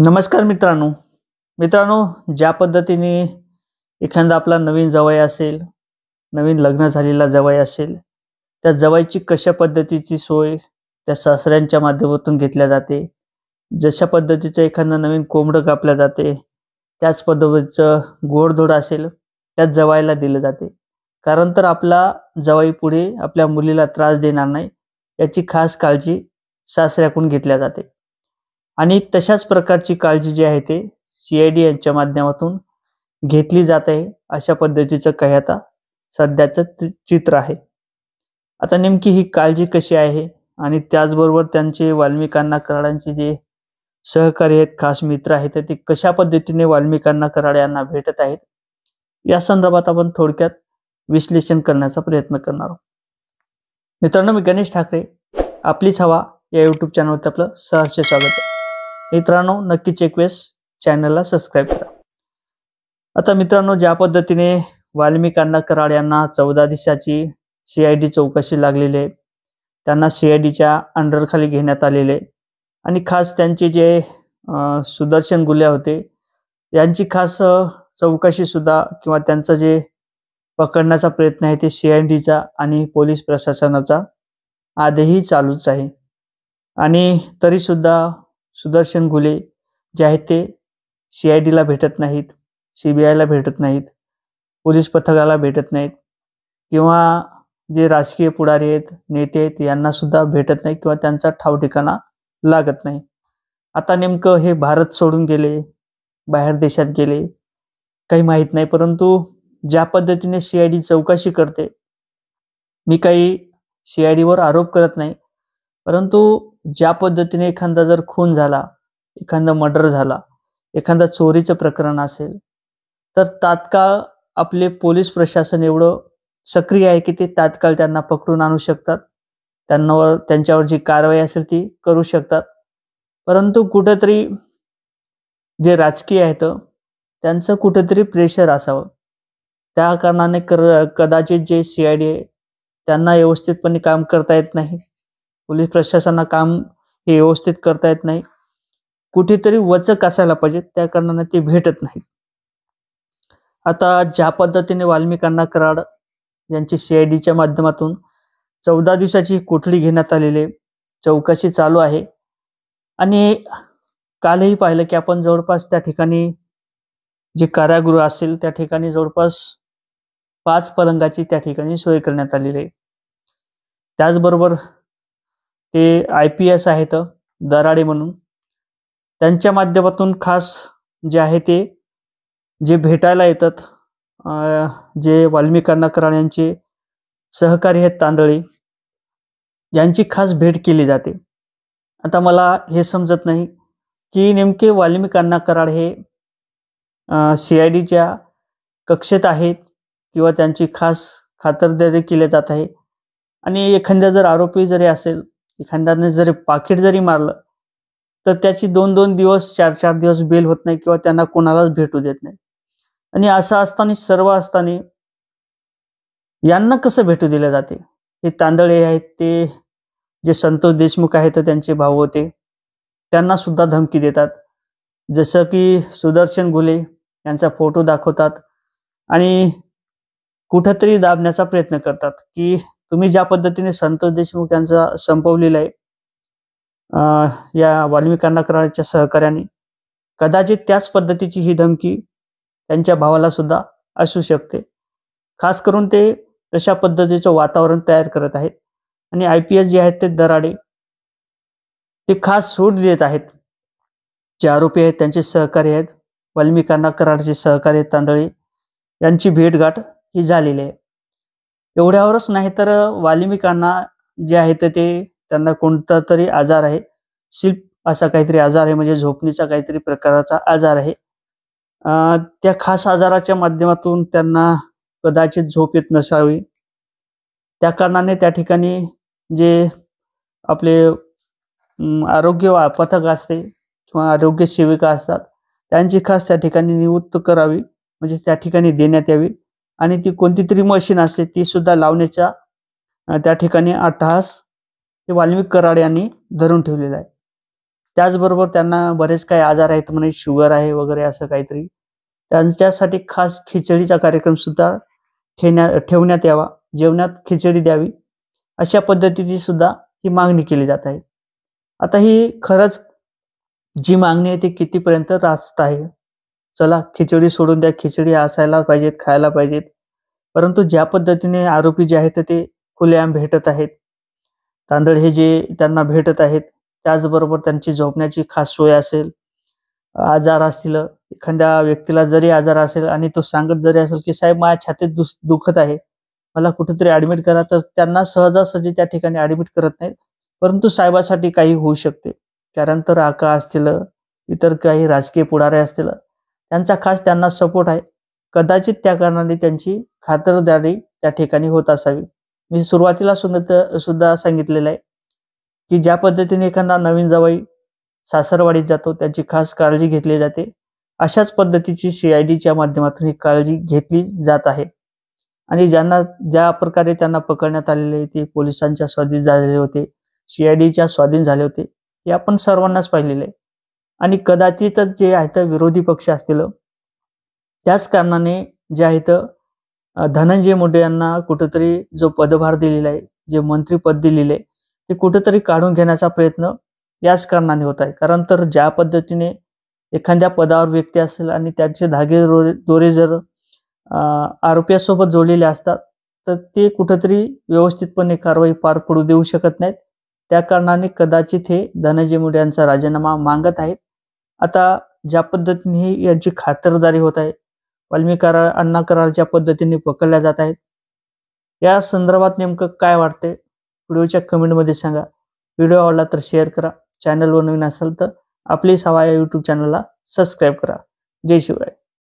नमस्कार मित्रांनो. मित्रांनो, ज्या पद्धतीने एखादा आपला नवीन जावई असेल, नवीन लग्न झालेला जावई असेल, त्या जावयाची कशा पद्धतीची सोय त्या सासऱ्यांच्या माध्यमातून घेतल्या जाते. जशा पद्धतीचं एखादं नवीन कोंबडं कापलं जाते, त्याच पद्धतीचं गोडधोड असेल, त्याच जावयाला दिलं जाते. कारण तर आपला जावई पुढे आपल्या मुलीला त्रास देणार नाही, याची खास काळजी सासऱ्याकडून घेतल्या जाते. आणि तशाच प्रकारची काळजी जी आहे ते सी-आय-डी यांच्या माध्यमातून घेतली जात आहे. अशा पद्धतीचं काही आता सध्याचं चित्र आहे. आता नेमकी ही काळजी कशी आहे आणि त्याचबरोबर त्यांचे वाल्मिकांना कराडांचे जे सहकारी आहेत, खास मित्र आहेत, ते कशा पद्धतीने वाल्मिकांना कराड यांना भेटत आहेत, या संदर्भात आपण थोडक्यात विश्लेषण करण्याचा प्रयत्न करणार आहोत. मित्रांनो, मी गणेश ठाकरे, आपलीच हवा या यूट्यूब चॅनलवरती आपलं सहर्ष स्वागत आहे. मित्रांनो, नक्कीच एक वेळेस चॅनलला सबस्क्राईब करा. आता मित्रांनो, ज्या पद्धतीने वाल्मिकांना कराड यांना 14 दिवसाची सी-आय-डी चौकशी लागलेली आहे, त्यांना सी-आय-डीच्या अंडरखाली घेण्यात आलेले आणि खास त्यांचे जे सुदर्शन गुल्या होते, यांची खास चौकशी सुद्धा किंवा त्यांचं जे पकडण्याचा प्रयत्न आहे ते सी-आय-डीचा आणि पोलीस प्रशासनाचा आधीही चालूच आहे. आणि तरी सुद्धा सुदर्शन गुले जे आहेत ते सी-आय-डीला भेटत नाहीत, CBIला भेटत नाहीत, पोलीस पथकाला भेटत नाहीत किंवा जे राजकीय पुढारी आहेत, नेते आहेत, यांना सुद्धा भेटत नाही किंवा त्यांचा ठाव ठिकाणा लागत नाही. आता नेमकं हे भारत सोडून गेले, बाहेर देशात गेले, काही माहीत नाही. परंतु ज्या पद्धतीने सी-आय-डी चौकशी करते, मी काही सी-आय-डीवर आरोप करत नाही, परंतु ज्या पद्धतीने एखादा जर खून झाला, एखादा मर्डर झाला, एखादा चोरीचं प्रकरण असेल, तर तात्काळ आपले पोलीस प्रशासन एवढं सक्रिय आहे की ते तात्काळ त्यांना पकडून आणू शकतात, त्यांच्यावर जी कारवाई असेल ती करू शकतात. परंतु कुठेतरी जे राजकीय आहेत त्यांचं कुठेतरी प्रेशर असावं, त्या कारणाने कदाचित जे सी-आय-डी आहे त्यांना व्यवस्थितपणे काम करता येत नाही, पोलीस प्रशासनाला काम हे व्यवस्थित करता येत नाही, कुठेतरी वचक असायला पाहिजे, त्या कारणाने ते भेटत नाही. आता ज्या पद्धतीने वाल्मिकांना कराड यांची सी-आय-डीच्या माध्यमातून 14 दिवसाची कोठडी घेण्यात आलेली आहे, चौकशी चालू आहे. आणि कालही पाहिलं की आपण जवळपास त्या ठिकाणी जे कारागृह असेल त्या ठिकाणी जवळपास 5 पलंगाची त्या ठिकाणी सोय करण्यात आलेली आहे. त्याचबरोबर ते IPS आहेत दराडे म्हणून, त्यांच्या माध्यमातून खास जे आहे ते जे भेटायला येतात, जे वाल्मिकांना कराड यांचे सहकारी आहेत तांदळे, यांची खास भेट केली जाते. आता मला हे समजत नाही की नेमके वाल्मिकांना कराड हे सी-आय-डीच्या कक्षेत आहेत किंवा त्यांची खास खातरदारी केली जात आहे. आणि एखाद्या जर आरोपी जरी असेल, एखाद्याने जरी पाकीट जरी मारलं, तर त्याची 2-2 दिवस 4-4 दिवस बेल होत नाही किंवा त्यांना कोणालाच भेटू देत नाही. आणि असं असताना, सर्व असताना यांना कसं भेटू दिले जाते? हे तांदळे आहेत, ते जे संतोष देशमुख आहेत त्यांचे भाऊ होते, त्यांना सुद्धा धमकी देतात. जसं की सुदर्शन गुले यांचा फोटो दाखवतात आणि कुठेतरी दाबण्याचा प्रयत्न करतात की तुम्ही ज्या पद्धतीने संतोष देशमुख यांचा संपवलेला आहे या वाल्मिकांना कराडच्या सहकार्याने, कदाचित त्याच पद्धतीची ही धमकी त्यांच्या भावाला सुद्धा असू शकते. खास करून ते तशा पद्धतीचं वातावरण तयार करत आहेत. आणि IPS जे आहेत ते दराडे, ते खास सूट देत आहेत. जे आरोपी आहेत त्यांचे सहकारी आहेत, वाल्मिकांना कराडचे सहकारी आहेत तांदळे, यांची भेटगाठ ही झालेली आहे. एवढ्यावरच नाही तर वाल्मिकांना जे आहेत ते त्यांना कोणता तरी आजार आहे, शिल्प असा काहीतरी आजार आहे, म्हणजे झोपणीचा काहीतरी प्रकाराचा आजार आहे. त्या खास आजाराच्या माध्यमातून त्यांना कदाचित झोप येत नसावी, त्या कारणाने त्या ठिकाणी जे आपले आरोग्य पथक असते किंवा आरोग्य सेविका असतात, त्यांची खास त्या ठिकाणी नियुक्त करावी, म्हणजे त्या ठिकाणी देण्यात यावी. आणि ती कोणती तरी मशीन असते ती सुद्धा लावण्याच्या त्या ठिकाणी अट्टहास हे वाल्मिक कराड यांनी धरून ठेवलेला आहे. त्याचबरोबर त्यांना बरेच काही आजार आहेत म्हणे, शुगर आहे वगैरे असं काहीतरी. त्यांच्यासाठी खास खिचडीचा कार्यक्रम सुद्धा ठेवण्यात यावा. जेवणात खिचडी द्यावी, अशा पद्धतीची सुद्धा ही मागणी केली जात आहे. आता ही खरंच जी मागणी आहे ती कितीपर्यंत रास्त आहे? चला खिचडी सोडून द्या, खिचडी असायला पाहिजेत, खायला पाहिजेत. परंतु ज्या पद्धतीने आरोपी जे आहेत ते खुलेआम भेटत आहेत, तांदळ हे जे त्यांना भेटत आहेत, त्याचबरोबर त्यांची झोपण्याची खास सोय असेल, आजार असतील, एखाद्या व्यक्तीला जरी आजार असेल आणि तो सांगत जरी असेल की साहेब माझ्या छातीत दुखत आहे, मला कुठेतरी ॲडमिट करा, तर त्यांना सहजासहजी त्या ठिकाणी ॲडमिट करत नाहीत. परंतु साहेबासाठी काही होऊ शकते. त्यानंतर आका असतील, इतर काही राजकीय पुढारी असतील, त्यांचा खास त्यांना सपोर्ट आहे. कदाचित त्या कारणाने त्यांची खातरदारी त्या ठिकाणी होत असावी. मी सुरुवातीला सुद्धा सांगितलेलं आहे की ज्या पद्धतीने एखादा नवीन जावई सासरवाडीत जातो, त्याची खास काळजी घेतली जाते. अशाच पद्धतीची CIDच्या माध्यमातून ही काळजी घेतली जात आहे. आणि ज्या प्रकारे त्यांना पकडण्यात आलेले ते पोलिसांच्या स्वाधीन झालेले होते, CIDच्या स्वाधीन झाले होते, हे आपण सर्वांनाच पाहिलेले आहे. आणि कदाचितच जे आहेत विरोधी पक्ष असतील, त्याच कारणाने जे आहेत धनंजय मुंडे यांना कुठेतरी जो पदभार दिलेला आहे, जे मंत्रीपद दिलेले आहे, ते कुठेतरी काढून घेण्याचा प्रयत्न याच कारणाने होत आहे. कारण तर ज्या पद्धतीने एखाद्या पदावर व्यक्ती असेल आणि त्यांचे दोरे जर आरोपीसोबत जोडलेले असतात, तर ते कुठेतरी व्यवस्थितपणे कारवाई पार पडू देऊ शकत नाहीत. त्या कारणाने कदाचित हे धनंजय मुंडे यांचा राजीनामा मागत आहेत. आता ज्या पद्धतीने यांची खातरदारी होत आहे, वाल्मिकी अण्णा कराडच्या पद्धतीने पकडल्या जात आहेत, या संदर्भात नेमकं काय वाटतंय? व्हिडिओच्या कमेंटमध्ये सांगा. व्हिडिओ आवडला तर शेअर करा. चॅनलवर नवीन असाल तर आपली सवा या यूट्यूब चॅनलला सबस्क्राईब करा. जय शिवराय.